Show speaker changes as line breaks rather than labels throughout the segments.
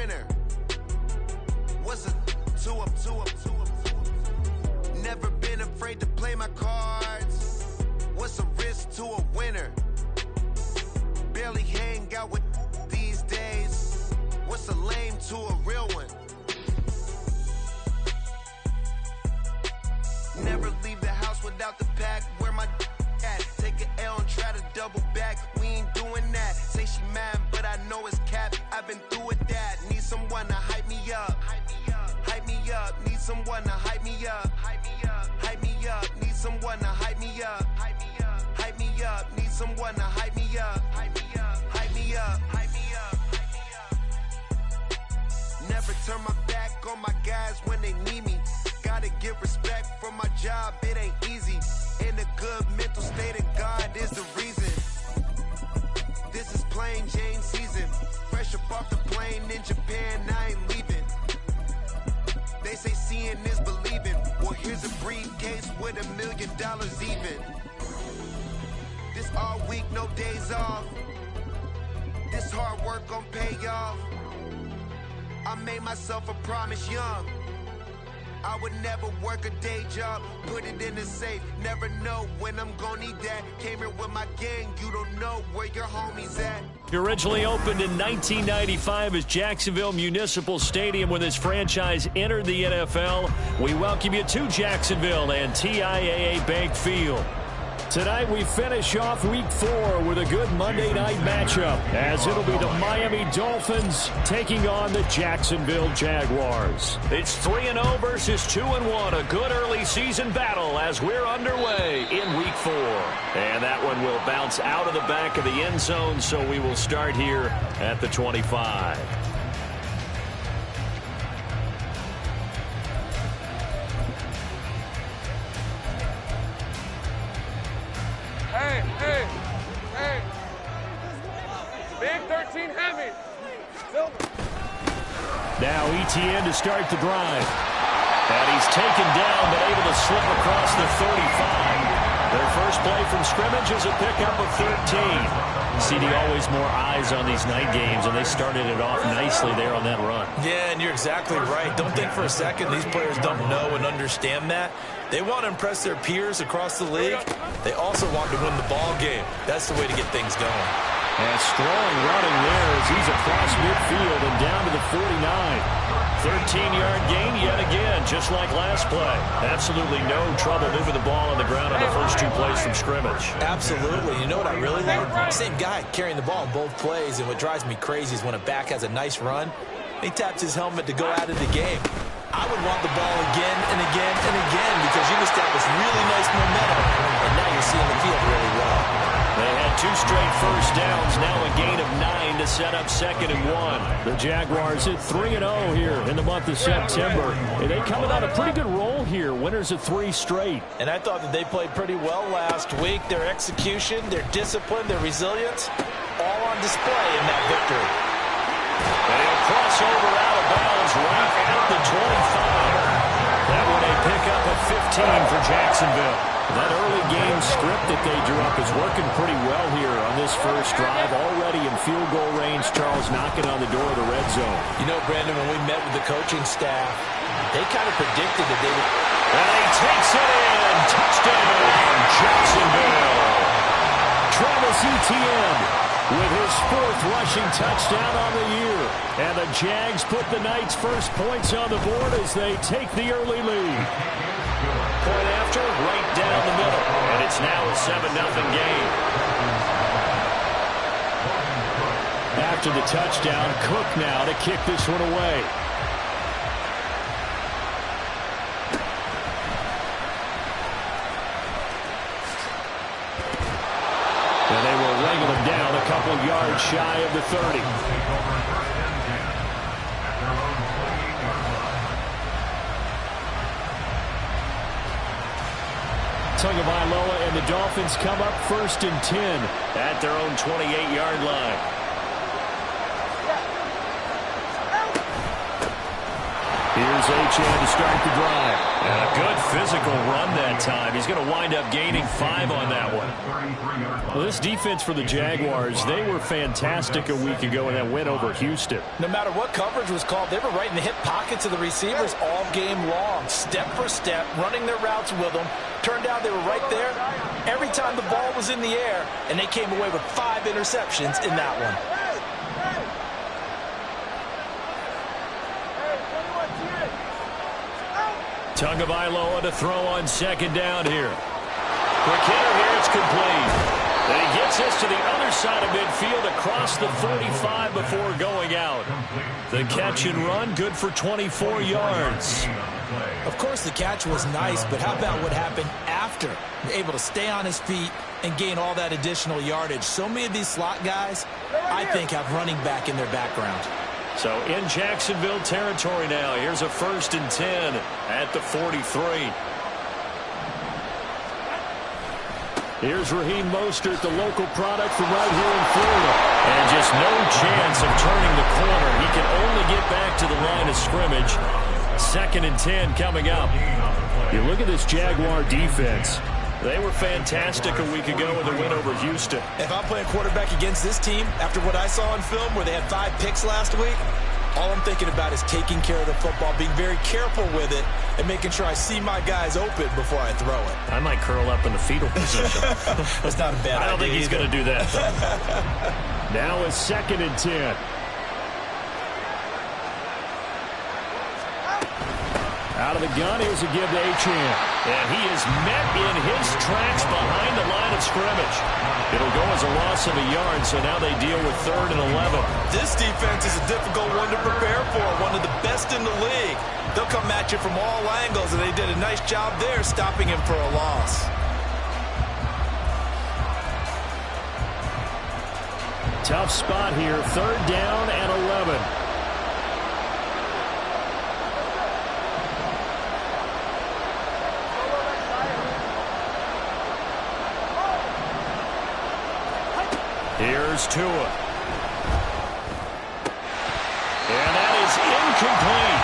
winner. What's a two up? Never been afraid to play my cards. What's a risk to a winner? Barely hang out with these days. What's a lame to a real one? Never leave the house without the pack. Where my at? Take an L and try to double back. We ain't doing that. Say she mad, but I know it's cap. I've been through with that. Need someone to hype me up. Hype me up. Need someone to hype me up. Hype me up. Need someone to hype me up. Hype me up. Need someone to hype me up. Hype me up. Never turn my back on my guys when they need me. Gotta give respect for my job, it ain't easy. In a good mental state, and God is the reason. This is plain Jane season. Fresh up off the plane in Japan, I ain't leaving. They say seeing is believing. Well, here's a briefcase with $1 million even. This all week, no days off. This hard work gon' pay off. I made myself a promise young. I would never work a day job, put it in the safe. Never know when I'm gonna need that. Came here with my gang, you don't know where your homies at.
Originally opened in 1995 as Jacksonville Municipal Stadium when this franchise entered the NFL. We welcome you to Jacksonville and TIAA Bank Field. Tonight we finish off Week 4 with a good Monday night matchup, as it'll be the Miami Dolphins taking on the Jacksonville Jaguars. It's 3-0 versus 2-1, a good early season battle as we're underway in Week 4. And that one will bounce out of the back of the end zone, so we will start here at the 25.
Hey. Big 13 heavy.
Now ETN to start the drive. And he's taken down, but able to slip across the 35. Their first play from scrimmage is a pickup of 13. CD, always more eyes on these night games, and they started it off nicely there on that run.
Yeah, and you're exactly right. Don't think for a second these players don't know and understand that. They want to impress their peers across the league. They also want to win the ball game. That's the way to get things going.
And strong running there as he's across midfield and down to the 49. 13-yard gain yet again, just like last play. Absolutely no trouble moving the ball on the ground on the first 2 plays from scrimmage.
Absolutely. You know what I really like? Same guy carrying the ball in both plays, and what drives me crazy is when a back has a nice run, he taps his helmet to go out of the game. I would want the ball again and again and again because you've established really nice momentum, and now you're seeing the field really well.
They had 2 straight first downs, now a gain of 9 to set up 2nd and 1. The Jaguars at 3-0 here in the month of September. And they coming on a pretty good roll here, winners of 3 straight.
And I thought that they played pretty well last week. Their execution, their discipline, their resilience, all on display in that victory.
And he'll cross over out of bounds right at the 25. That one a pickup of 15 for Jacksonville. That early game script that they drew up is working pretty well here on this first drive. Already in field goal range, Charles knocking on the door of the red zone.
You know, Brandon, when we met with the coaching staff, they kind of predicted that they would...
And he takes it in. Touchdown, Jacksonville. Travis Etienne with his 4th rushing touchdown on the year. And the Jags put the Knights' first points on the board as they take the early lead. Point after, right down the middle. And it's now a 7-0 game. After the touchdown, Cook now to kick this one away. And they will wrangle him down a couple yards shy of the 30. Tagovailoa and the Dolphins come up 1st and 10 at their own 28-yard line. Here's Achane to start the drive. And a good physical run that time. He's going to wind up gaining 5 on that one. Well, this defense for the Jaguars, they were fantastic a week ago in that win over Houston.
No matter what coverage was called, they were right in the hip pockets of the receivers all game long. Step for step, running their routes with them. Turned out they were right there every time the ball was in the air, and they came away with 5 interceptions in that one.
Tagovailoa to throw on second down here. Quick hitter here, it's complete. And he gets this to the other side of midfield across the 45 before going out. The catch and run, good for 24 yards.
Of course, the catch was nice, but how about what happened after? Able to stay on his feet and gain all that additional yardage. So many of these slot guys, I think, have running back in their background.
So in Jacksonville territory now. Here's a 1st and 10 at the 43. Here's Raheem Mostert, the local product from right here in Florida. And just no chance of turning the corner. He can only get back to the line of scrimmage. 2nd and 10 coming up. You look at this Jaguar defense. They were fantastic a week ago with a win over Houston.
If I'm playing quarterback against this team, after what I saw on film where they had 5 picks last week, all I'm thinking about is taking care of the football, being very careful with it, and making sure I see my guys open before I throw it.
I might curl up in the fetal position.
That's not a bad idea.
I don't think he's going to do that. Now it's 2nd and 10. Out of the gun, here's a give to Achane. And he is met in his tracks behind the line of scrimmage. It'll go as a loss of a yard, so now they deal with 3rd and 11.
This defense is a difficult one to prepare for, one of the best in the league. They'll come at you from all angles, and they did a nice job there stopping him for a loss.
Tough spot here, 3rd down and 11. Here's Tua. And that is incomplete.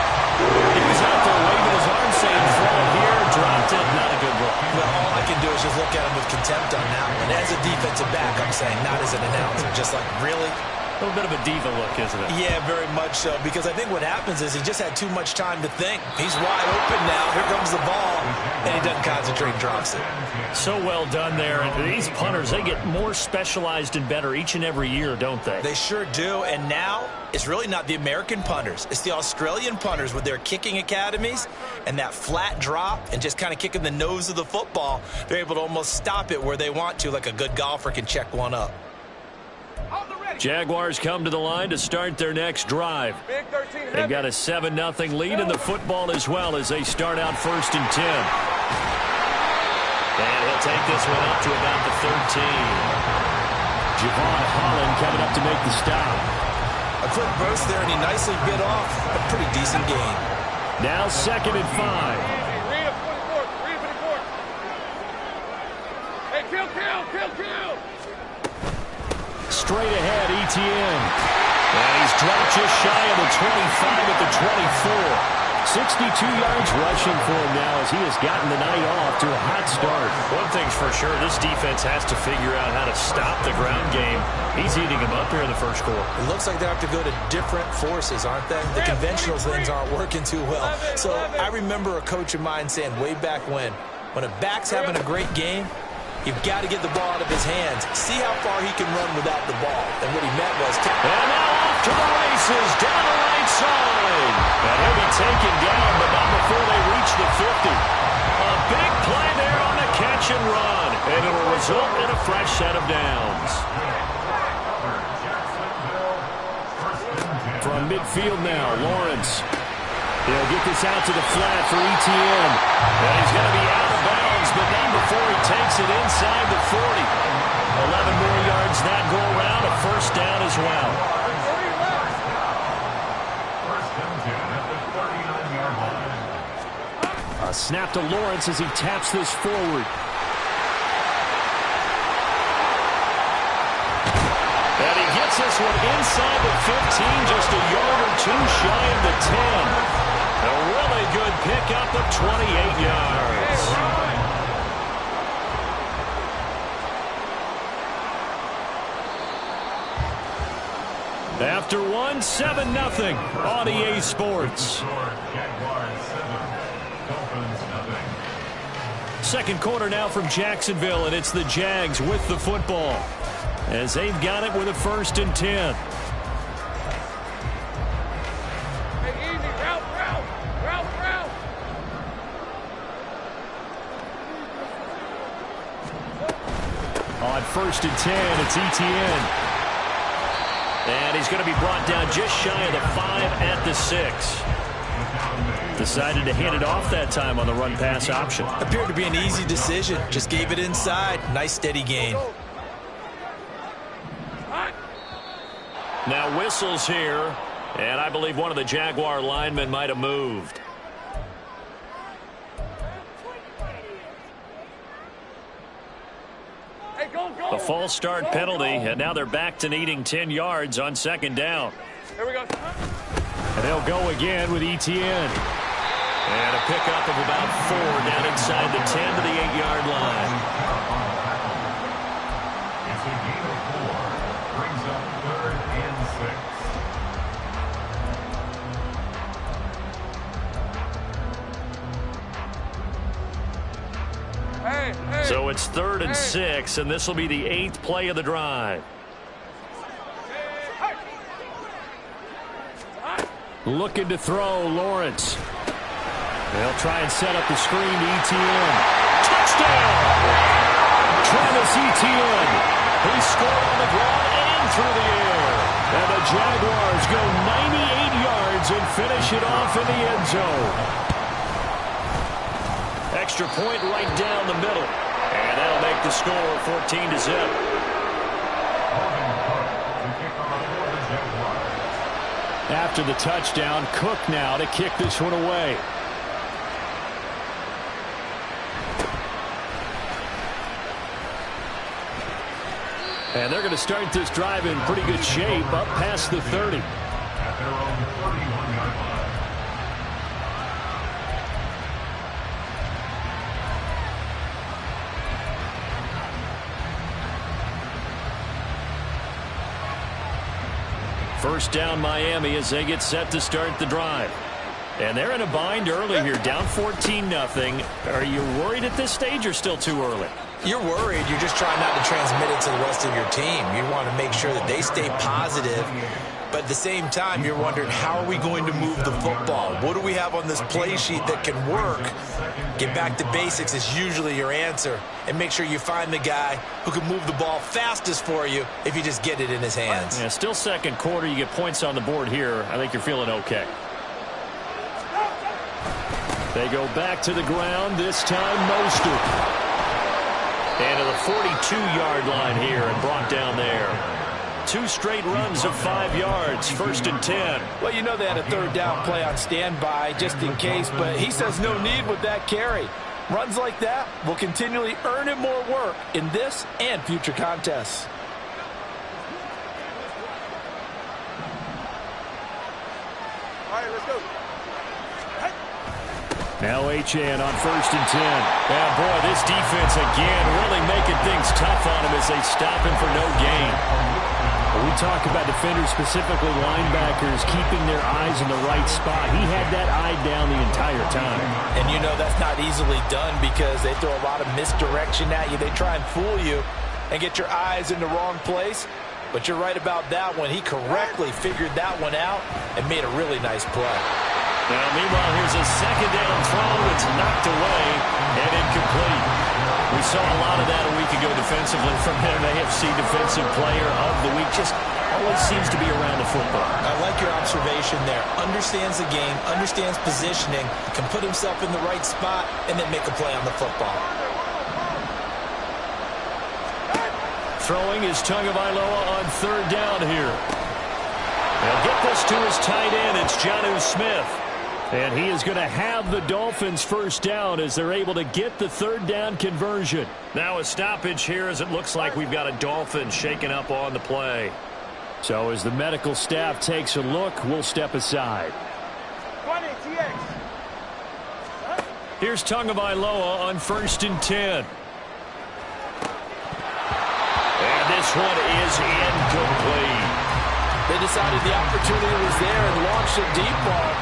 He was out there waving his arm saying throw it here, dropped it, not a good look.
Well, all I can do is just look at him with contempt on that one. As a defensive back, I'm saying, not as an announcer. Just like, really?
A little bit of a diva look, isn't it?
Yeah, very much so. Because I think what happens is he just had too much time to think. He's wide open now. Here comes the ball. And he doesn't concentrate and drops it.
So well done there. And these punters, they get more specialized and better each and every year, don't they?
They sure do. And now it's really not the American punters. It's the Australian punters with their kicking academies and that flat drop and just kind of kicking the nose of the football. They're able to almost stop it where they want to, like a good golfer can check one up.
Jaguars come to the line to start their next drive. They've got a 7-0 lead in the football as well as they start out 1st and 10. And he'll take this one up to about the 13. Javon Holland coming up to make the stop.
A quick burst there, and he nicely bit off a pretty decent gain.
Now 2nd and 5.
Read it 44. Read it 44. Hey, kill.
Straight ahead, Etienne. And he's dropped just shy of the 25 at the 24. 62 yards rushing for him now as he has gotten the night off to a hot start. One thing's for sure, this defense has to figure out how to stop the ground game. He's eating them up here in the first quarter.
It looks like they have to go to different forces, aren't they? The conventional things aren't working too well. So I remember a coach of mine saying way back when a back's having a great game, you've got to get the ball out of his hands. See how far he can run without the ball. And what he meant was...
And now off to the races, down the right side. And he'll be taken down, but not before they reach the 50. A big play there on the catch and run. And it'll result in a fresh set of downs. From midfield now, Lawrence. He'll get this out to the flat for Etienne. And he's going to be out of bounds, but not before he takes it inside the 40. 11 more yards that go around, a first down as well. A snap to Lawrence as he taps this forward. And he gets this one inside the 15, just a yard or two shy of the 10. A really good pickup of 28 yards. After one, 7-0 on EA Sports. Second quarter now from Jacksonville, and it's the Jags with the football as they've got it with a 1st and 10.
Hey, easy. Route.
On 1st and 10, it's Etienne. And he's going to be brought down just shy of the 5 at the 6. Decided to hand it off that time on the run-pass option.
Appeared to be an easy decision. Just gave it inside. Nice steady gain.
Now whistles here, and I believe one of the Jaguar linemen might have moved. A false start penalty, and now they're back to needing 10 yards on 2nd down.
Here we go.
And they'll go again with Etienne. And a pickup of about 4 down inside the 10 to the 8-yard line.
It's a gain of 4. Brings up 3rd and 6.
So it's 3rd and 6, and this will be the 8th play of the drive. Looking to throw, Lawrence. They'll try and set up the screen to Etienne. Touchdown! Travis Etienne. He scored on the ground and through the air. And the Jaguars go 98 yards and finish it off in the end zone. Extra point right down the middle. And that'll make the score 14-0. After the touchdown, Cook now to kick this one away. And they're going to start this drive in pretty good shape up past the 30.
At their own 31-yard line.
First down Miami as they get set to start the drive. And they're in a bind early here, down 14-0. Are you worried at this stage or still too early?
You're worried. You're just trying not to transmit it to the rest of your team. You want to make sure that they stay positive. But at the same time, you're wondering, how are we going to move the football? What do we have on this play sheet that can work? Get back to basics is usually your answer. And make sure you find the guy who can move the ball fastest for you if you just get it in his hands.
Yeah, still second quarter. You get points on the board here. I think you're feeling okay. They go back to the ground, this time Mostert. And to the 42-yard line here and brought down there. 2 straight runs of 5 yards, 1st and 10.
Well, you know they had a 3rd down play on standby just in case, but he says no need with that carry. Runs like that will continually earn him more work in this and future contests.
All right, let's go.
Now Achane on 1st and 10. And boy, this defense again really making things tough on him as they stop him for no gain. We talk about defenders, specifically linebackers, keeping their eyes in the right spot. He had that eye down the entire time.
And you know that's not easily done because they throw a lot of misdirection at you. They try and fool you and get your eyes in the wrong place. But you're right about that one. He correctly figured that one out and made a really nice play.
Now, meanwhile, here's a 2nd down throw. It's knocked away and incomplete. We saw a lot of that a week ago defensively from him. AFC Defensive Player of the Week. Just always seems to be around the football.
I like your observation there. Understands the game, understands positioning, can put himself in the right spot, and then make a play on the football.
Throwing is Tagovailoa on 3rd down here. They'll get this to his tight end. It's Jonnu Smith. And he is going to have the Dolphins' 1st down as they're able to get the 3rd down conversion. Now a stoppage here as it looks like we've got a Dolphin shaken up on the play. So as the medical staff takes a look, we'll step aside.
20, TX.
Here's Tagovailoa on 1st and 10. And this one is incomplete.
They decided the opportunity was there and launched a deep ball,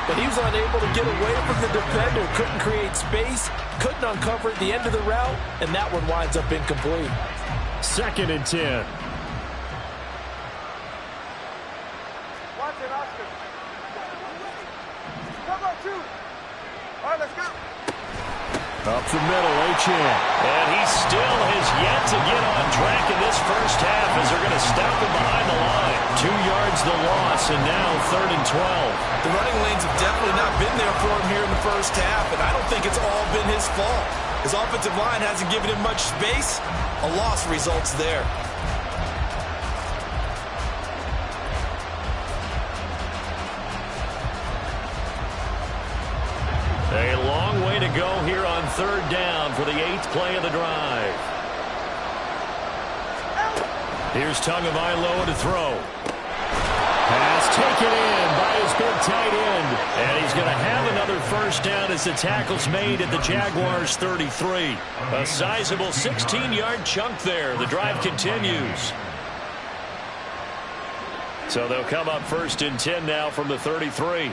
but he was unable to get away from the defender. Couldn't create space, couldn't uncover at the end of the route, and that one winds up incomplete.
2nd and 10.
Watch it, Oscar. Come on, 2. All right, let's go.
Up the middle, Achan. And he still has yet to get on track in this first half as they're going to stop him behind the line. 2 yards the loss, and now 3rd and 12.
The running lanes have definitely not been there for him here in the first half, and I don't think it's all been his fault. His offensive line hasn't given him much space. A loss results there.
A long way to go here on 3rd down for the 8th play of the drive. Here's Tagovailoa to throw. Pass taken in by his big tight end. And he's going to have another first down as the tackle's made at the Jaguars' 33. A sizable 16-yard chunk there. The drive continues. So they'll come up 1st and 10 now from the 33.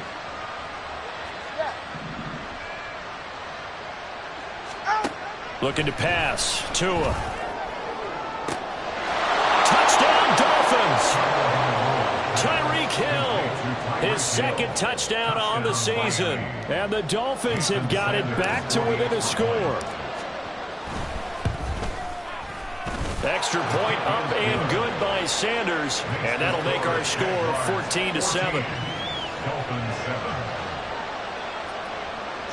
Looking to pass. Tua. Touchdown, Dolphins. Tyreek Hill. His 2nd touchdown on the season. And the Dolphins have got it back to within a score. Extra point up and good by Sanders. And that'll make our score 14-7.
Dolphins 7.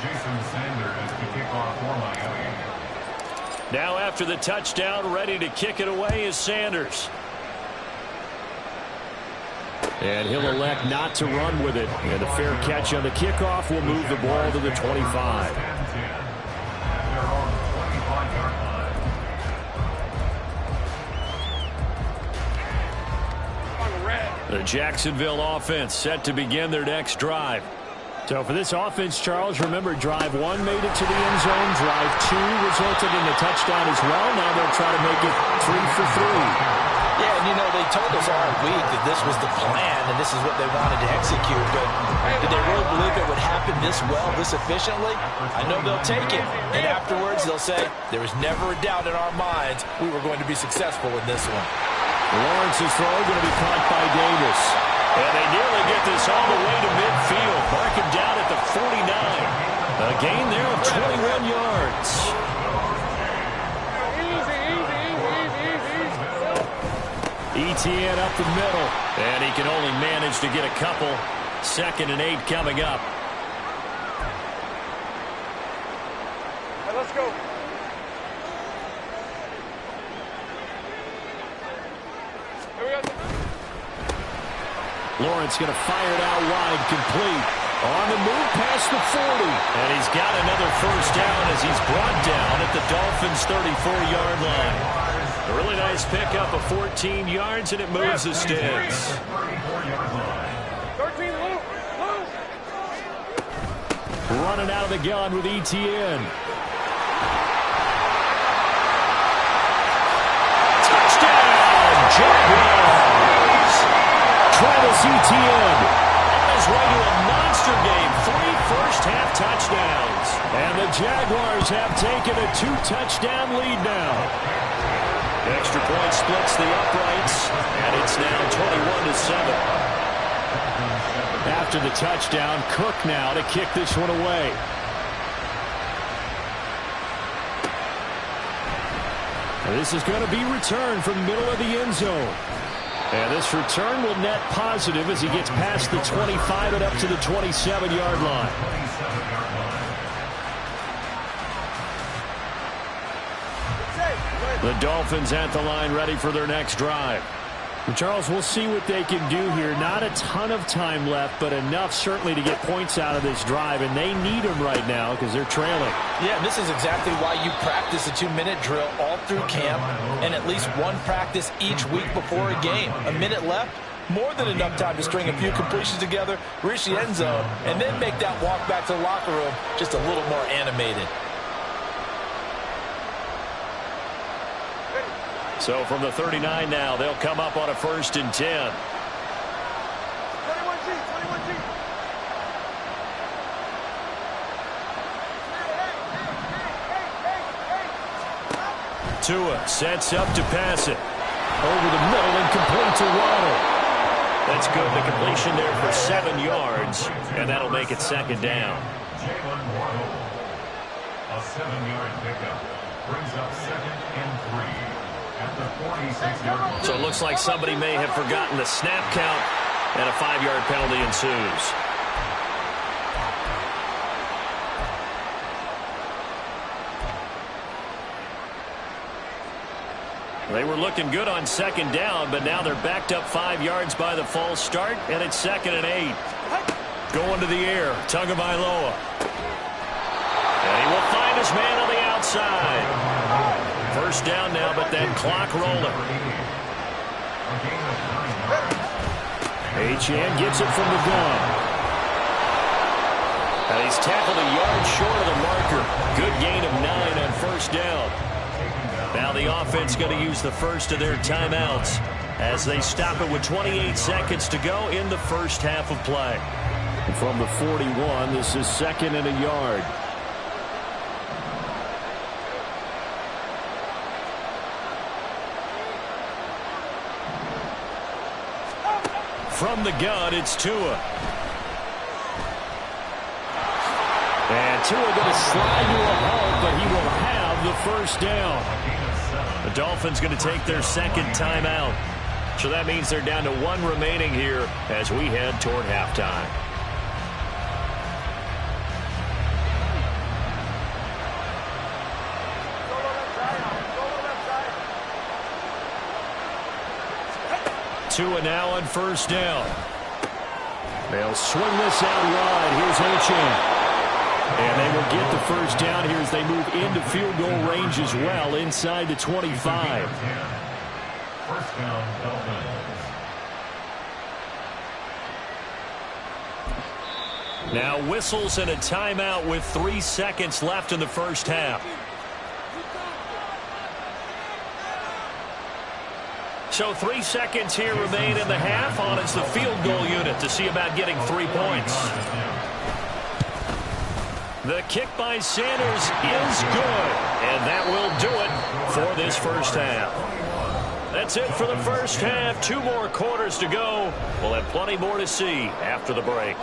Jason Sanders to kick off for Miami.
Now after the touchdown, ready to kick it away is Sanders. And he'll elect not to run with it. And a fair catch on the kickoff will move the ball to the 25. The Jacksonville offense set to begin their next drive. So for this offense, Charles, remember drive 1 made it to the end zone. Drive 2 resulted in a touchdown as well. Now they'll try to make it 3 for 3.
Yeah, and you know, they told us all week that this was the plan and this is what they wanted to execute, but did they really believe it would happen this well, this efficiently? I know they'll take it, and afterwards they'll say, there was never a doubt in our minds we were going to be successful in this one.
Lawrence's throw going to be caught by Davis. And they nearly get this all the way to midfield. Mark him down at the 49. A gain there of 21 yards. Etienne up the middle. And he can only manage to get a couple. 2nd and 8 coming up.
All right, let's go. Here we go.
Lawrence going to fire it out wide, complete. On the move past the 40. And he's got another first down as he's brought down at the Dolphins' 34-yard line. A really nice pickup of 14 yards, and it moves the sticks.
13, Luke.
Running out of the gun with Etienne. Touchdown, Jaguars! Travis Etienne on his way to a monster game. 3 first-half touchdowns. And the Jaguars have taken a 2-touchdown lead now. Extra point splits the uprights, and it's now 21-7. After the touchdown, Cook now to kick this one away. This is going to be returned from the middle of the end zone. And this return will net positive as he gets past the 25 and up to the 27-yard line. The Dolphins at the line ready for their next drive. And Charles, we'll see what they can do here. Not a ton of time left, but enough certainly to get points out of this drive, and they need them right now because they're trailing.
Yeah, this is exactly why you practice a 2-minute drill all through camp and at least one practice each week before a game. A minute left, More than enough time to string a few completions together, reach the end zone, and then make that walk back to the locker room just a little more animated.
So from the 39 now, they'll come up on a 1st and 10.
21G, 21G.
Tua sets up to pass it. Over the middle and complete to Waddle. That's good. The completion there for 7 yards, and that'll make it 2nd down.
Jalen Waddle. A 7-yard pickup. Brings up 2nd and 3. At the 46-yard line.
So it looks like somebody may have forgotten the snap count, and a 5-yard penalty ensues. They were looking good on 2nd down, but now they're backed up 5 yards by the false start, and it's 2nd and 8. Going to the air, Tagovailoa. And he will find his man on the outside. 1st down now, but that clock rolling. Achane gets it from the gun. And he's tackled a yard short of the marker. Good gain of 9 on 1st down. Now the offense going to use the first of their timeouts as they stop it with 28 seconds to go in the 1st half of play. From the 41, this is 2nd and a yard. From the gun, it's Tua. And Tua going to slide to a halt, but he will have the 1st down. The Dolphins going to take their 2nd timeout. So that means they're down to 1 remaining here as we head toward halftime. Tua now on 1st down. They'll swing this out wide. Here's Achane. And they will get the 1st down here as they move into field goal range as well inside the 25.
1st down, Dolphins.
Now whistles and a timeout with 3 seconds left in the 1st half. So 3 seconds here remain in the half. On it's the field goal unit to see about getting 3 points. The kick by Sanders is good, and that will do it for this 1st half. That's it for the 1st half. 2 more quarters to go. We'll have plenty more to see after the break.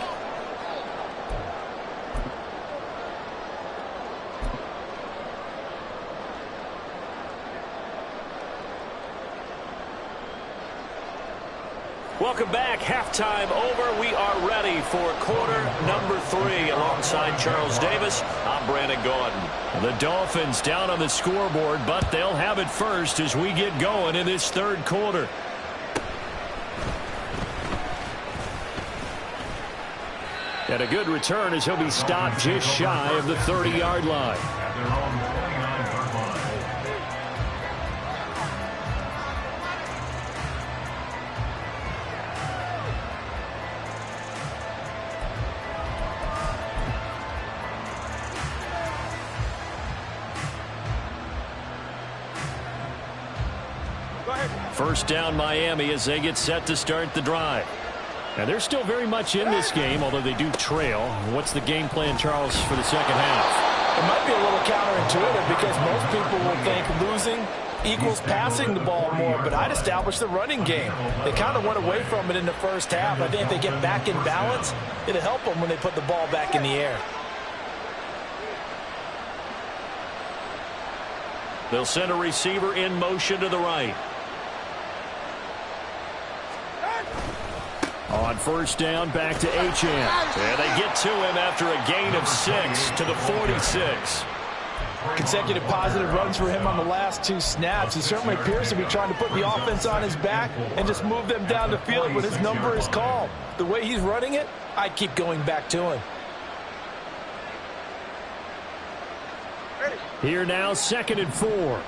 Welcome back. Halftime over. We are ready for quarter number 3 alongside Charles Davis. I'm Brandon Gaudin. The Dolphins down on the scoreboard, but they'll have it first as we get going in this 3rd quarter. And a good return as he'll be stopped just shy of the 30-yard line.
At their own 29-yard line.
Go ahead.
1st down Miami as they get set to start the drive. And they're still very much in this game, although they do trail. What's the game plan, Charles, for the 2nd half?
It might be a little counterintuitive because most people will think losing equals passing the ball more, but I'd establish the running game. They kind of went away from it in the 1st half. I think if they get back in balance, it'll help them when they put the ball back in the air.
They'll send a receiver in motion to the right. On 1st down, back to Achane. And they get to him after a gain of 6 to the 46.
Consecutive positive runs for him on the last 2 snaps. He certainly appears to be trying to put the offense on his back and just move them down the field when his number is called. The way he's running it, I'd keep going back to him.
Here now, 2nd and 4.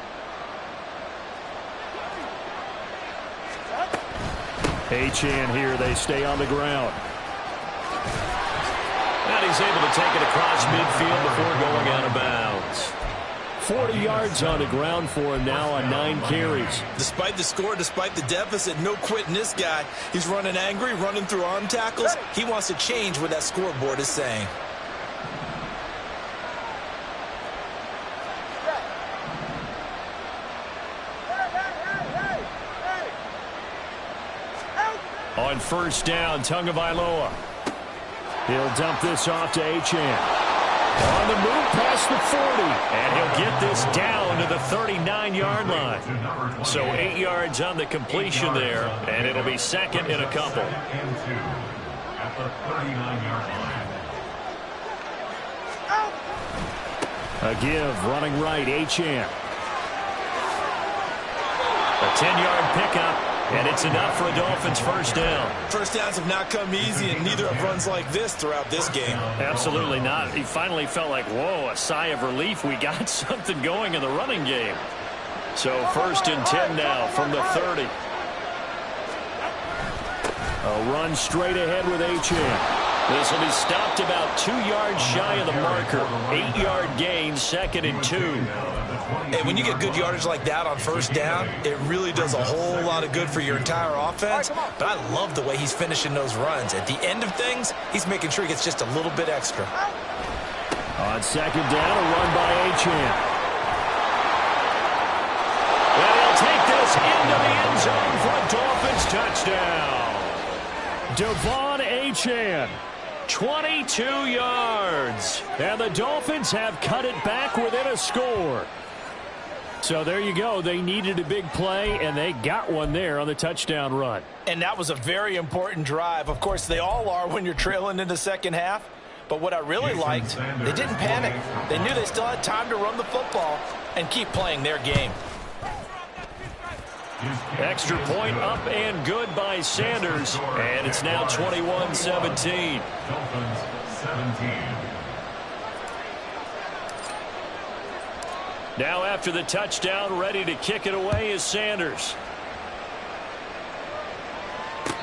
Achane here. They stay on the ground. And he's able to take it across midfield before going out of bounds. 40 yards on the ground for him now on 9 carries.
Despite the score, despite the deficit, no quitting this guy. He's running angry, running through arm tackles. He wants to change what that scoreboard is saying.
On first down, Tagovailoa. He'll dump this off to Achane. On the move past the 40. And he'll get this down to the 39-yard line. So 8 yards on the completion there, and it'll be second in a couple.
At the 39-yard line.
A give, running right, Achane. A 10-yard pickup. And it's enough for a Dolphins first down.
First downs have not come easy, and neither have runs like this throughout this game.
Absolutely not. He finally felt like, whoa, a sigh of relief. We got something going in the running game. So first and 10 now from the 30. A run straight ahead with Achane. This will be stopped about 2 yards shy of the marker. 8-yard gain, second and 2.
And when you get good yardage like that on first down, it really does a whole lot of good for your entire offense. But I love the way he's finishing those runs. At the end of things, he's making sure he gets just a little bit extra.
On second down, a run by Achane. And he'll take this into the end zone for a Dolphins touchdown. Devon Achane. 22 yards. And the Dolphins have cut it back within a score. So there you go. They needed a big play, and they got one there on the touchdown run.
And that was a very important drive. Of course, they all are when you're trailing in the second half. But what I really liked, they didn't panic. They knew they still had time to run the football and keep playing their game.
Extra point up and good by Sanders. And it's now 21-17.
Dolphins 17.
Now after the touchdown, ready to kick it away is Sanders.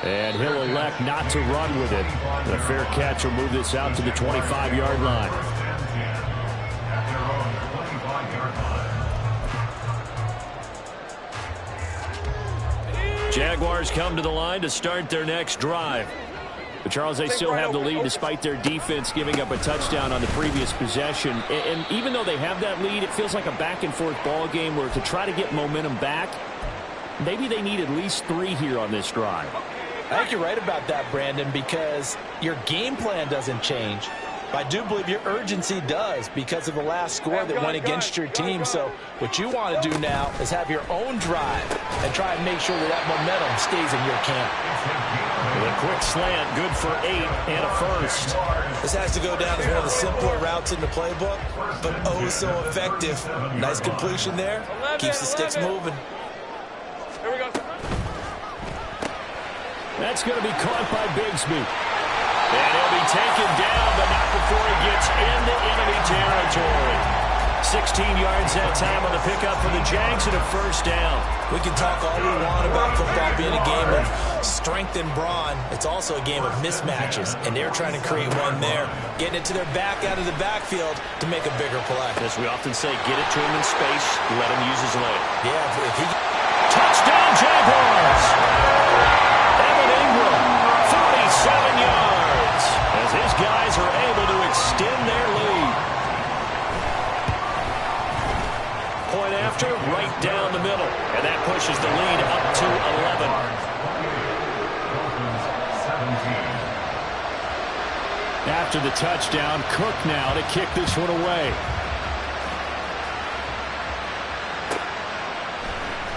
And he'll elect not to run with it. The fair catch will move this out to the 25-yard line.
At their own 25-yard line.
Jaguars come to the line to start their next drive. But Charles, they still have the lead despite their defense giving up a touchdown on the previous possession. And even though they have that lead, it feels like a back-and-forth ball game where to try to get momentum back, maybe they need at least 3 here on this drive.
I think you're right about that, Brandon, because your game plan doesn't change. I do believe your urgency does because of the last score that went against your team. So what you want to do now is have your own drive and try and make sure that momentum stays in your camp.
The quick slant, good for 8 and a first.
This has to go down as one of the simpler routes in the playbook, but oh so effective. Nice completion there. Keeps the sticks moving.
Here we go.
That's going to be caught by Bigsby. And he'll be taken down, but not before he gets into enemy territory. 16 yards that time on the pickup for the Jags and a first down.
We can talk all we want about football being a game of strength and brawn. It's also a game of mismatches, and they're trying to create one there, getting it to their back out of the backfield to make a bigger play.
As we often say, get it to him in space, let him use his leg.
Yeah, if he...
Touchdown, Jaguars! Evan Ingram, 47 yards, as his guys are able to extend their lead. Point after, right down the middle, and that pushes the lead up to 11.
Dolphins 17.
After the touchdown, Cook now to kick this one away.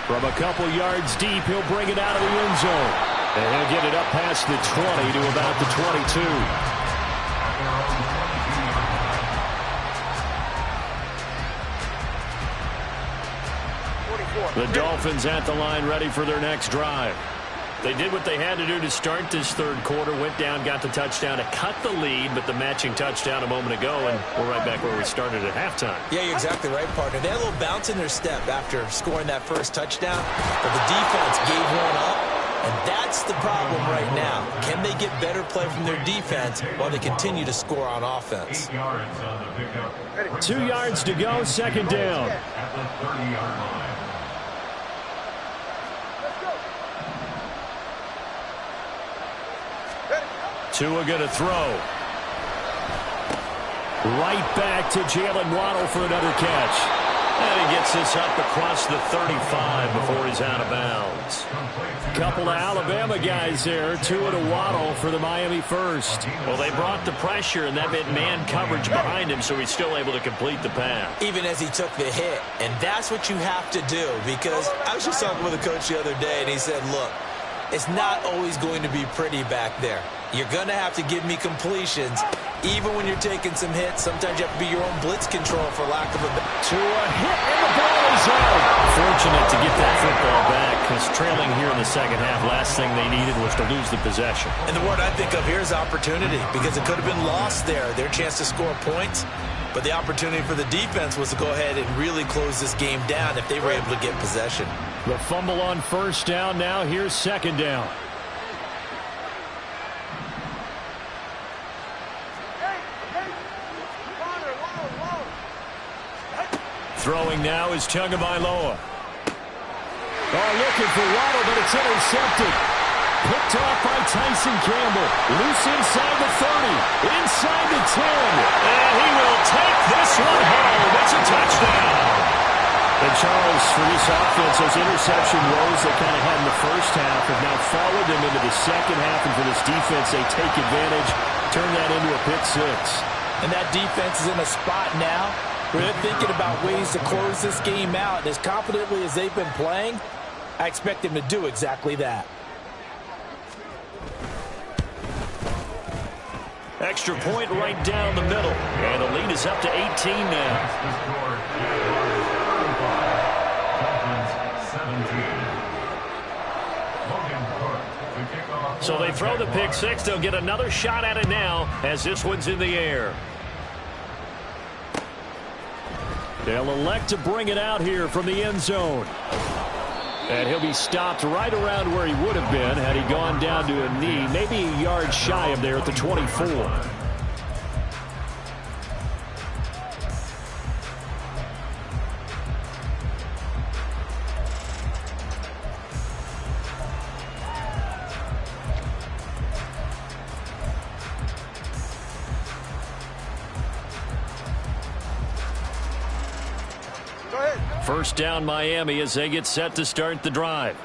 From a couple yards deep, he'll bring it out of the end zone. And he'll get it up past the 20 to about the 22. The Dolphins at the line ready for their next drive. They did what they had to do to start this third quarter, went down, got the touchdown to cut the lead, but the matching touchdown a moment ago, and we're right back where we started at halftime.
Yeah, you're exactly right, partner. They had a little bounce in their step after scoring that first touchdown, but the defense gave one up, And that's the problem right now. Can they get better play from their defense while they continue to score on offense?
8 yards on the pickup.
2 yards to go, second down.
At the 30-yard line.
Tua going to throw. Right back to Jalen Waddle for another catch. And he gets this up across the 35 before he's out of bounds. Couple of Alabama guys there. Tua to Waddle for the Miami first. Well, they brought the pressure, and that meant man coverage behind him, so he's still able to complete the pass.
Even as he took the hit. And that's what you have to do, because I was just talking with a coach the other day, and he said, look, it's not always going to be pretty back there. You're going to have to give me completions. Even when you're taking some hits, sometimes you have to be your own blitz control, for lack of a better.
To a hit, and the ball is out. Fortunate to get that football back, because trailing here in the second half, last thing they needed was to lose the possession.
And the word I think of here is opportunity, because it could have been lost there, their chance to score points. But the opportunity for the defense was to go ahead and really close this game down if they were able to get possession.
The fumble on first down. Now here's second down. Throwing now is Tagovailoa. Oh, looking for Waddle, but it's intercepted. Picked off by Tyson Campbell. Loose inside the 30. Inside the 10. And he will take this one home. It's a touchdown. And Charles, for this offense, those interception woes they kind of had in the first half have now followed them into the second half. And for this defense, they take advantage, turn that into a pick six.
And that defense is in a spot now where they're thinking about ways to close this game out. And as confidently as they've been playing, I expect them to do exactly that.
Extra point right down the middle. And the lead is up to 18 now. So they throw the pick six. They'll get another shot at it now as this one's in the air. They'll elect to bring it out here from the end zone. And he'll be stopped right around where he would have been had he gone down to a knee, maybe a yard shy of there at the 24. First down Miami as they get set to start the drive.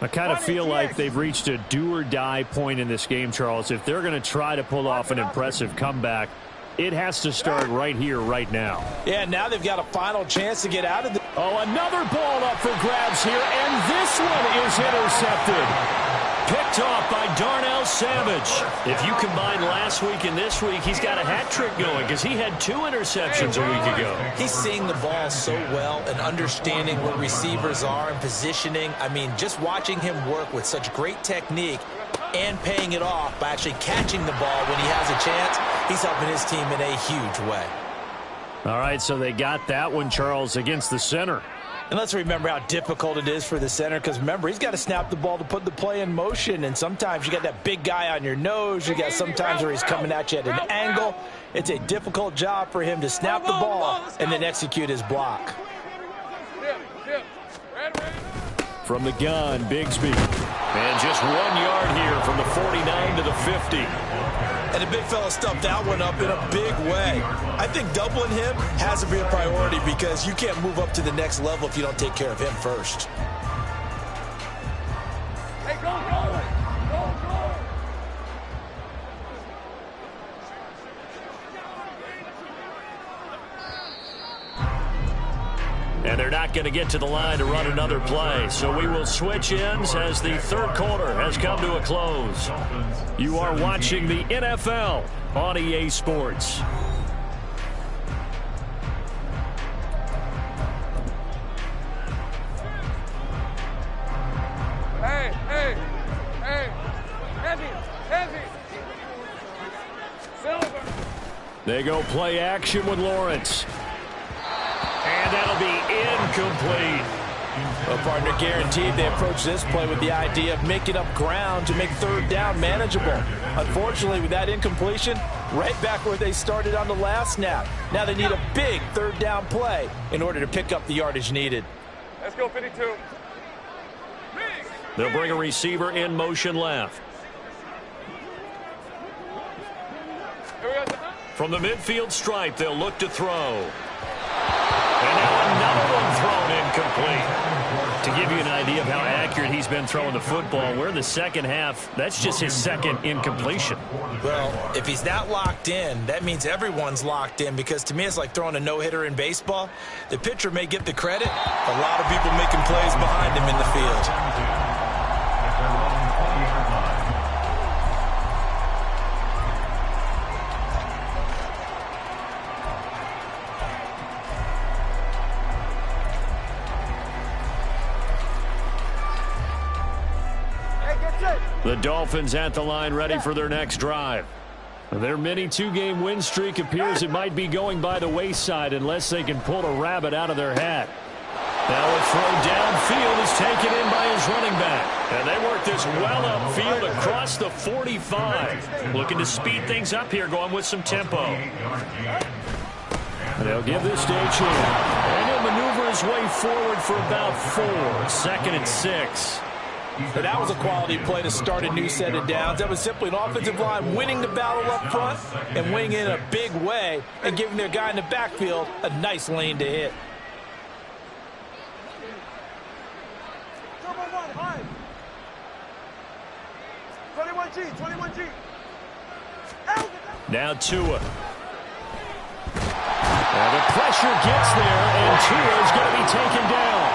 I kind of feel like they've reached a do-or-die point in this game, Charles. If they're going to try to pull off an impressive comeback, it has to start right here, right now.
Yeah, now they've got a final chance to get out of the...
Oh, another ball up for grabs here, and this one is intercepted. Picked off by Darnell Savage. If you combine last week and this week, he's got a hat trick going because he had 2 interceptions a week ago.
He's seeing the ball so well and understanding where receivers are and positioning. I mean, just watching him work with such great technique and paying it off by actually catching the ball when he has a chance, he's helping his team in a huge way.
All right, so they got that one, Charles, against the center.
And let's remember how difficult it is for the center, because remember, he's got to snap the ball to put the play in motion, and sometimes you got that big guy on your nose. You got sometimes where he's coming at you at an angle. It's a difficult job for him to snap the ball and then execute his block.
From the gun, Bigsby. And just 1 yard here from the 49 to the 50.
And the big fella stuffed that one up in a big way. I think doubling him has to be a priority because you can't move up to the next level if you don't take care of him first.
Hey, go, go! Go, go!
And they're not going to get to the line to run another play. So we will switch ends as the third quarter has come to a close. You are watching the NFL on EA Sports.
Hey, hey, hey! Heavy, heavy! Silver!
They go play action with Lawrence. And that'll be incomplete.
Well, partner, guaranteed they approach this play with the idea of making up ground to make third down manageable. Unfortunately, with that incompletion, right back where they started on the last snap. Now they need a big third down play in order to pick up the yardage needed.
Let's go, 52.
They'll bring a receiver in motion left. From the midfield stripe, they'll look to throw. And now another one thrown incomplete. To give you an idea of how accurate he's been throwing the football, we're in the second half. That's just his second incompletion.
Well, if he's not locked in, that means everyone's locked in, because to me it's like throwing a no-hitter in baseball. The pitcher may get the credit. A lot of people making plays behind him in the field.
The Dolphins at the line, ready for their next drive. Their mini two-game win streak appears it might be going by the wayside unless they can pull a rabbit out of their hat. Now a throw downfield is taken in by his running back. And they work this well upfield across the 45. Looking to speed things up here, going with some tempo. They'll give this to H. And he'll maneuver his way forward for about 4. 2nd and 6.
But that was a quality play to start a new set of downs. That was simply an offensive line winning the battle up front and winning in a big way and giving their guy in the backfield a nice lane to hit.
Turbo 1, high. 21G, 21G.
Now Tua. And the pressure gets there, and Tua is going to be taken down.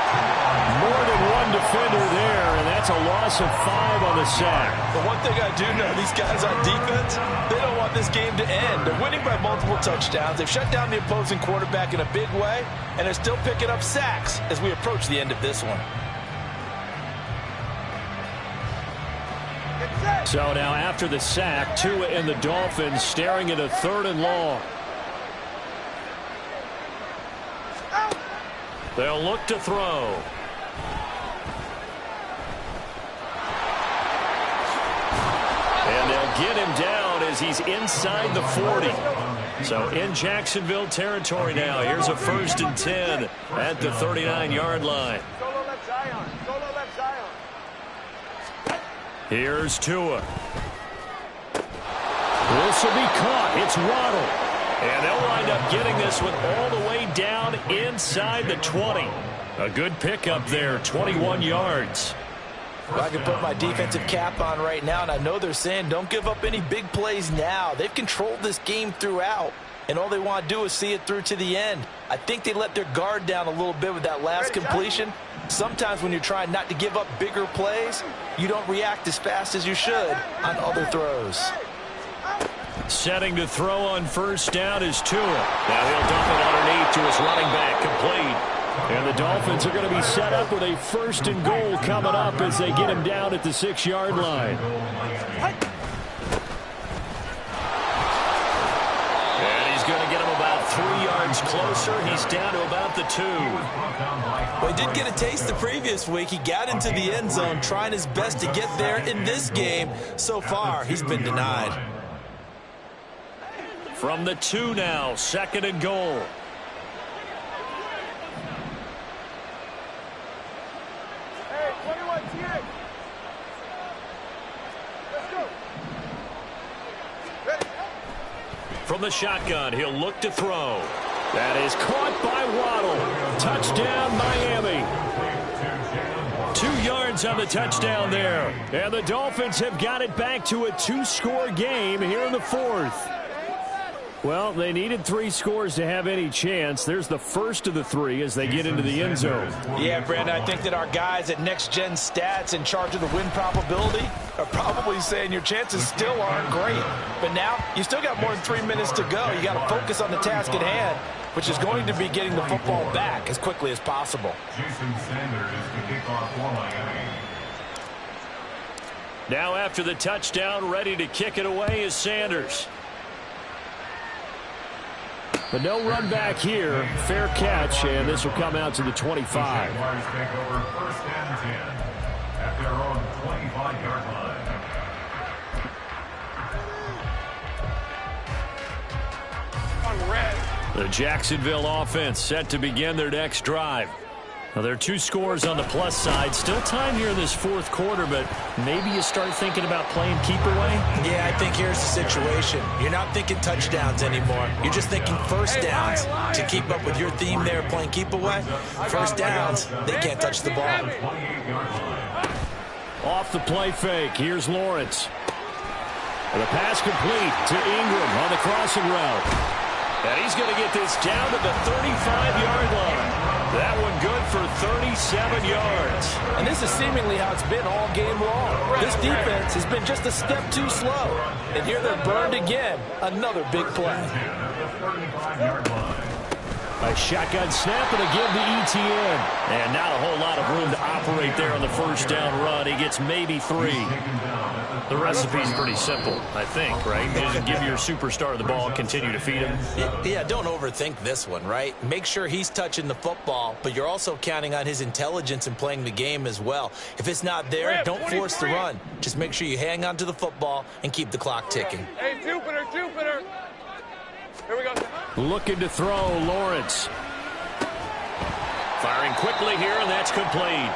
More than one defender there, and that's a loss of 5 on the sack.
But one thing I do know, these guys on defense, they don't want this game to end. They're winning by multiple touchdowns. They've shut down the opposing quarterback in a big way, and they're still picking up sacks as we approach the end of this one.
So now after the sack, Tua and the Dolphins staring at a 3rd and long. They'll look to throw. And they'll get him down as he's inside the 40. So in Jacksonville territory now. Here's a 1st and 10 at the 39-yard line.
Solo left Zion. Solo left Zion.
Here's Tua. This will be caught. It's Waddle. And they'll wind up getting this one all the way down inside the 20. A good pickup there, 21 yards.
Well, I can put my defensive cap on right now, and I know they're saying don't give up any big plays now. They've controlled this game throughout, and all they want to do is see it through to the end. I think they let their guard down a little bit with that last completion. Sometimes when you're trying not to give up bigger plays, you don't react as fast as you should on other throws.
Setting to throw on 1st down is Tua. Now he'll dump it underneath to his running back, complete. And the Dolphins are going to be set up with a 1st and goal coming up as they get him down at the 6-yard line. And he's going to get him about 3 yards closer. He's down to about the 2.
Well, he did get a taste the previous week. He got into the end zone trying his best to get there in this game. So far, he's been denied.
From the 2 now, 2nd and goal.
Hey, 21 TX. Let's go. Ready.
From the shotgun, he'll look to throw. That is caught by Waddle. Touchdown, Miami. 2 yards on the touchdown there. And the Dolphins have got it back to a 2-score game here in the 4th. Well, they needed 3 scores to have any chance. There's the first of the 3 as they get into the end zone.
Yeah, Brandon, I think that our guys at Next Gen Stats in charge of the win probability are probably saying your chances still aren't great. But now, you still got more than 3 minutes to go. You got to focus on the task at hand, which is going to be getting the football back as quickly as possible.
Jason Sanders is the kickoff for Miami.
Now after the touchdown, ready to kick it away is Sanders. But no run back here. Fair catch, and this will come out to the 25.
Jaguars take over 1st and 10 at their own 25-yard line.
The Jacksonville offense set to begin their next drive. Now, there are 2 scores on the plus side. Still time here in this 4th quarter, but maybe you start thinking about playing keep away?
Yeah, I think here's the situation. You're not thinking touchdowns anymore. You're just thinking first downs. To keep up with your theme there, playing keep away, first downs, they can't touch the ball.
Off the play fake, here's Lawrence. And the pass complete to Ingram on the crossing route. And he's going to get this down to the 35-yard line. That one good for 37 yards.
And this is seemingly how it's been all game long. This defense has been just a step too slow. And here they're burned again. Another big play.
A shotgun snap and a give to ETN. And not a whole lot of room to operate there on the first down run. He gets maybe 3. The recipe's pretty simple, I think, right? You just give your superstar the ball, continue to feed him.
Yeah, don't overthink this one, right? Make sure he's touching the football, but you're also counting on his intelligence in playing the game as well. If it's not there, don't force the run. Just make sure you hang on to the football and keep the clock ticking.
Hey, Jupiter. Here we go.
Looking to throw, Lawrence. Firing quickly here, and that's complete.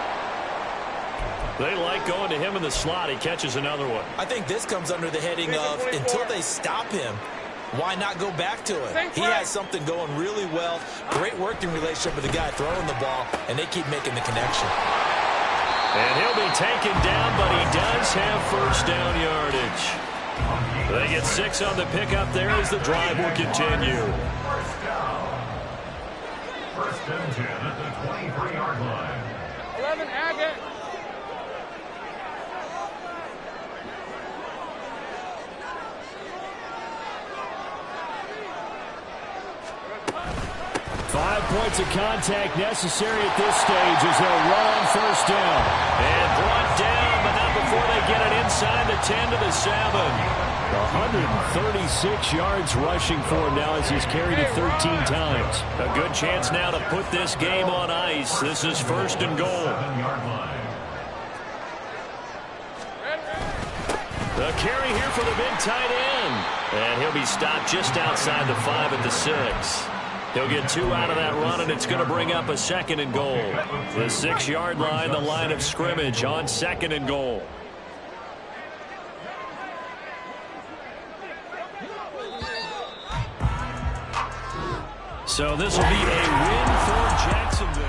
They like going to him in the slot. He catches another one.
I think this comes under the heading of until they stop him, why not go back to it? He has something going really well. Great working relationship with the guy throwing the ball, and they keep making the connection.
And he'll be taken down, but he does have first down yardage. They get 6 on the pickup there as the drive will continue.
First and 10 at the 23-yard line.
11, Agate.
Five points of contact necessary at this stage as they'll run on first down. And brought down, but not before they get it inside the 10 to the 7. 136 yards rushing for him now as he's carried it 13 times. A good chance now to put this game on ice. This is first and goal. The carry here for the big tight end. And he'll be stopped just outside the 5 at the 6. He'll get 2 out of that run, and it's going to bring up a second and goal. The 6-yard line, the line of scrimmage on second and goal. So this will be a win for Jacksonville.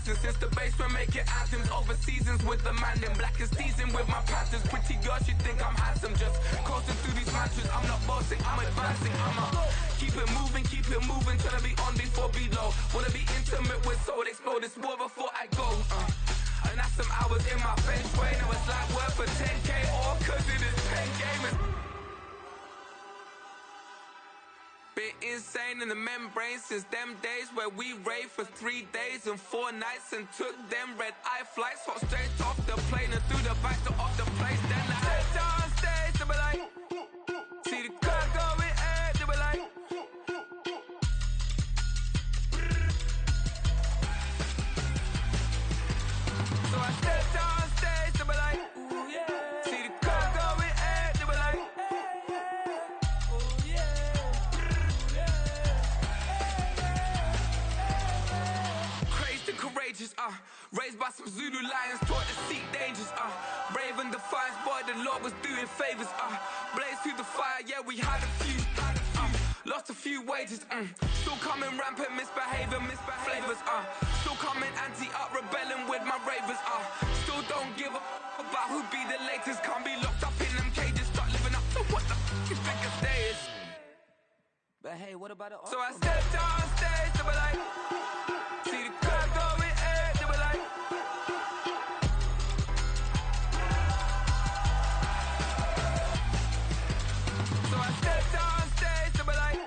Since the basement making anthems over seasons with the man in black is teasing with my panthers. Pretty girl, she think I'm handsome. Just coasting through these matches. I'm not bossing, I'm advancing. I'ma keep it moving, trying to be on before below. Wanna be intimate with soul, explode this war before I go. And that's some hours in my bench way. Now it's like worth for 10K all cause it is 10 gamers. Been insane in the membrane since them days where we raved for 3 days and 4 nights and took them red eye flights, hot straight off the plane and through the back door of the place. Then I stepped on stage, they were like, see the crowd going ahead, they were like, so I stepped on stage, they were like, ooh yeah, see the crowd going ahead, they were like, ooh yeah. Courageous, raised by some Zulu lions, taught to seek dangers, brave and defiant, boy, the Lord was doing favors, blaze through the fire, yeah, we had a few, lost a few wages, still coming rampant, misbehavior, flavors, still coming anti-up, rebelling with my ravers, still don't give a about who be the latest, can't be locked up in them cages, start living up to what the f*** you think a day is. But hey, what about it? So I stepped on stage, they were like, see the crowd going ahead, they were like, so I stepped on stage, they were like,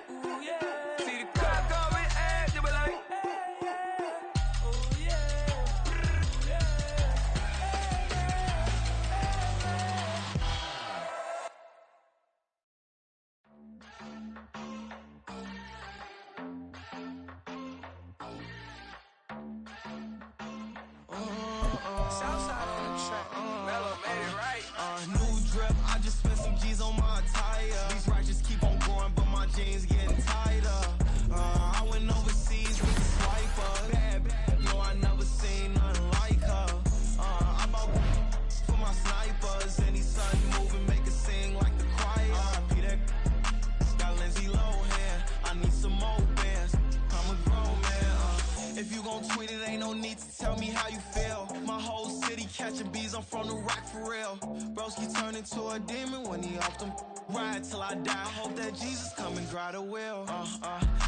for real. Broski turn into a demon when he off them. Ride till I die. Hope that Jesus come and drive the wheel.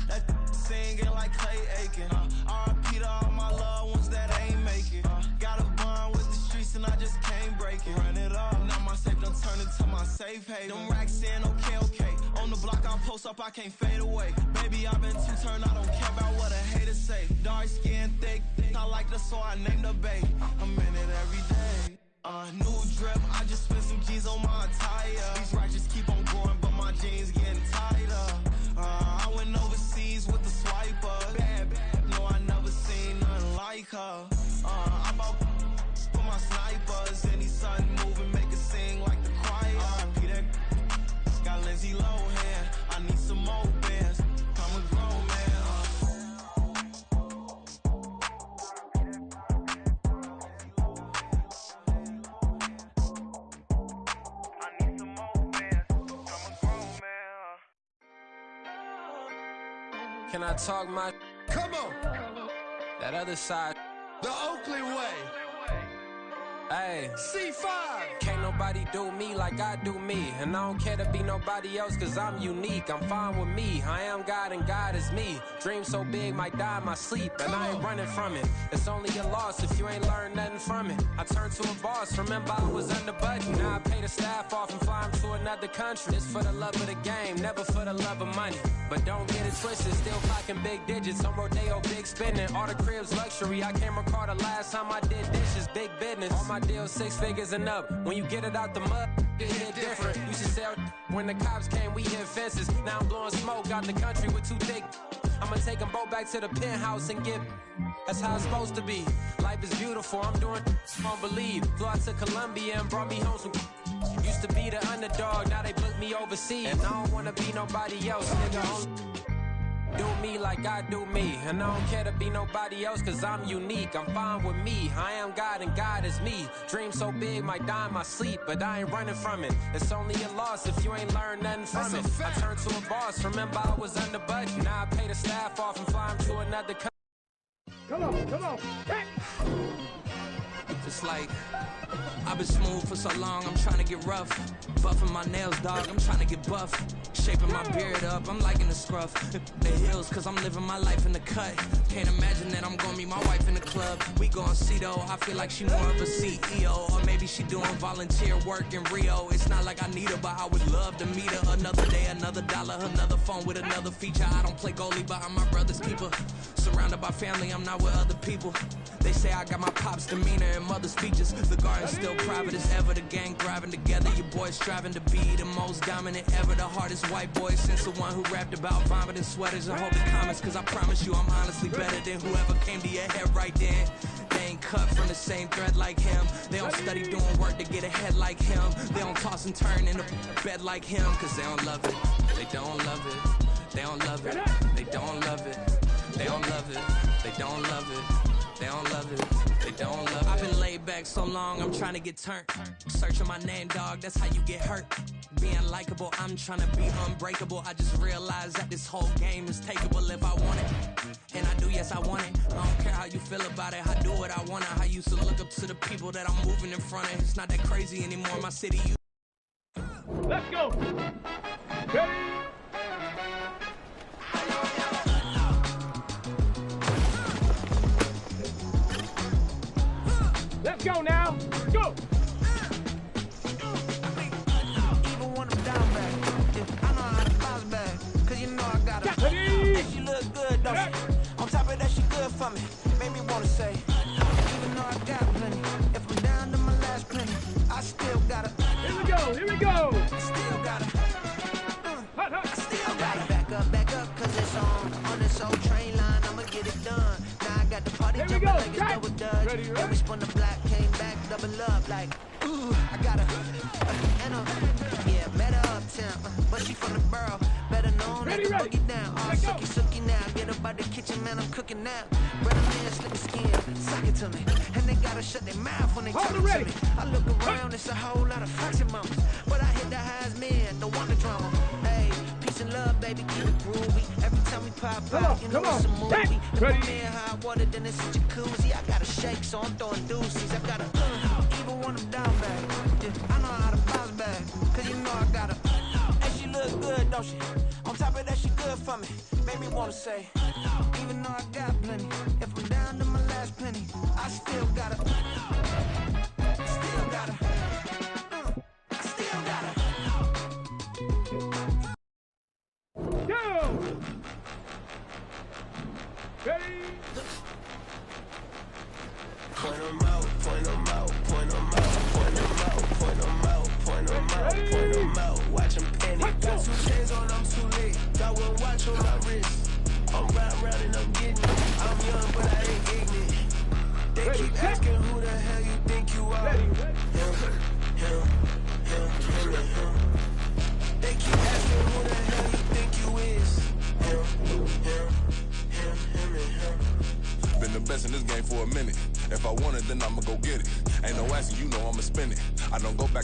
That singing like Clay Aiken. R.I.P. to all my loved ones that ain't make it. Got a bond with the streets and I just can't break it. Run it up. Now my safe done turned into my safe haven. Them racks in, okay. On the block I post up, I can't fade away. Baby, I've been too turned, I don't care about what a hater say. Dark skin, thick, I like the so I named the babe. I'm in it every day. New drip, I just spent some G's on my attire. These righteous keep on going, but my jeans getting tighter. I went overseas with the swiper. Bad, no, I never seen nothing like her. I bought for my snipers. Any sudden moving, make it sing like the choir. R.I.P. that got Lindsay Lohan. I need some more bands. I'm a grown man.
Can I talk my?
Come on,
That other side.
the Oakley way.
Hey,
C5.
can't nobody do me like I do me. And I don't care to be nobody else cause I'm unique. I'm fine with me. I am God and God is me. Dream so big might die in my sleep. And I ain't running from it. It's only a loss if you ain't learned nothing from it. I turned to a boss. Remember I was under budget. Now I pay the staff off and fly them to another country. It's for the love of the game, never for the love of money. But don't get it twisted, still clocking big digits. On Rodeo, big spending. All the cribs luxury. I can't recall the last time I did dishes. Big business. All my deals 6 figures and up. When you get it out the mud, it hit different. You should sell when the cops came, we hit fences. Now I'm blowing smoke out the country with 2 thick. I'ma take them both back to the penthouse and get. That's how it's supposed to be. Life is beautiful, I'm doing won't believe. Flew out to Colombia and brought me home some. Used to be the underdog, now they booked me overseas. And I don't wanna be nobody else, nigga. Do me like I do me. And I don't care to be nobody else cause I'm unique. I'm fine with me. I am God and God is me. Dream so big might die in my sleep, but I ain't running from it. It's only a loss if you ain't learned nothing from it. I turned to a boss. Remember I was under budget. Now I pay the staff off and fly them to another country.
Come on. Hey.
It's like I've been smooth for so long, I'm trying to get rough. Buffing my nails, dog, I'm trying to get buff. Shaping my beard up, I'm liking the scruff. The heels, cause I'm living my life in the cut. Can't imagine that I'm gonna meet my wife in the club. We gon' see though, I feel like she more of a CEO. Or maybe she doing volunteer work in Rio. It's not like I need her, but I would love to meet her. Another day, another dollar, another phone with another feature. I don't play goalie, but I'm my brother's keeper. Surrounded by family, I'm not with other people. They say I got my pop's demeanor and mother's features. The garden's still private as ever. The gang thriving together. Your boys striving to be the most dominant ever. The hardest white boy since the one who rapped about vomiting sweaters. I hope the comments, cause I promise you I'm honestly better than whoever came to your head right then. They ain't cut from the same thread like him. They don't study doing work to get ahead like him. They don't toss and turn in the bed like him. Cause they don't love it. They don't love it. They don't love it. They don't love it. They don't love it. They don't love it. They don't love it. They don't love it. I've been laid back so long, I'm trying to get turned. Searching my name, dog, that's how you get hurt. Being likable, I'm trying to be unbreakable. I just realized that this whole game is takeable if I want it. And I do, yes, I want it. I don't care how you feel about it. I do what I want it. I used to look up to the people that I'm moving in front of. It's not that crazy anymore. My city, you.
Let's go. Ready? Let's go now. Go.
Even when I'm down back, I know how to bounce back. Cause you know I got her. And she look good, don't she? On top of that, she good for me. Made me wanna say, even though I got plenty, if I'm down to my last penny, I still got her.
Here we go.
I still got her. I still got her. Back up, cause it's on this old train line, I'ma get it done. Now I got the party jumping like it's double dutch. And we spun the block, came back, double up like, ooh, I got her. And yeah, met her uptown, but she from the borough. Better known like a boogie down. All sookie now, get up out the kitchen, man, I'm cooking now. Brother man, slick the skin, suck it to me. And they gotta shut their mouth when they talk to me. I look around, it's a whole lot of fraction mamas. But I hit the highs, man, don't want the drama. Hey, peace and love, baby, keep it groovy. Every time we pop out, you know it's a movie. If I'm in hot water, then it's a jacuzzi. I gotta shake, so I'm throwing deuces. I gotta, even when I'm down back. lotion. On top of that, she good for me. Made me wanna say, even though I got plenty, if I'm down to my last penny, I still gotta, still gotta, I still gotta.
Go! Ready?
Point them out, point them out, point them out, point them out, point them out, point them out, point them out. Watch them panic. Got 2 chains on, I'm too late. Got 1 watch on my wrist. I'm riding around and I'm getting it. I'm young, but I ain't ignorant. They keep asking who the hell you think you are. Him. They keep asking who the hell you think you is. Him.
Been the best in this game for a minute. If I want it, then I'ma go get it. Ain't no asking, you know I'ma spend it. I don't go back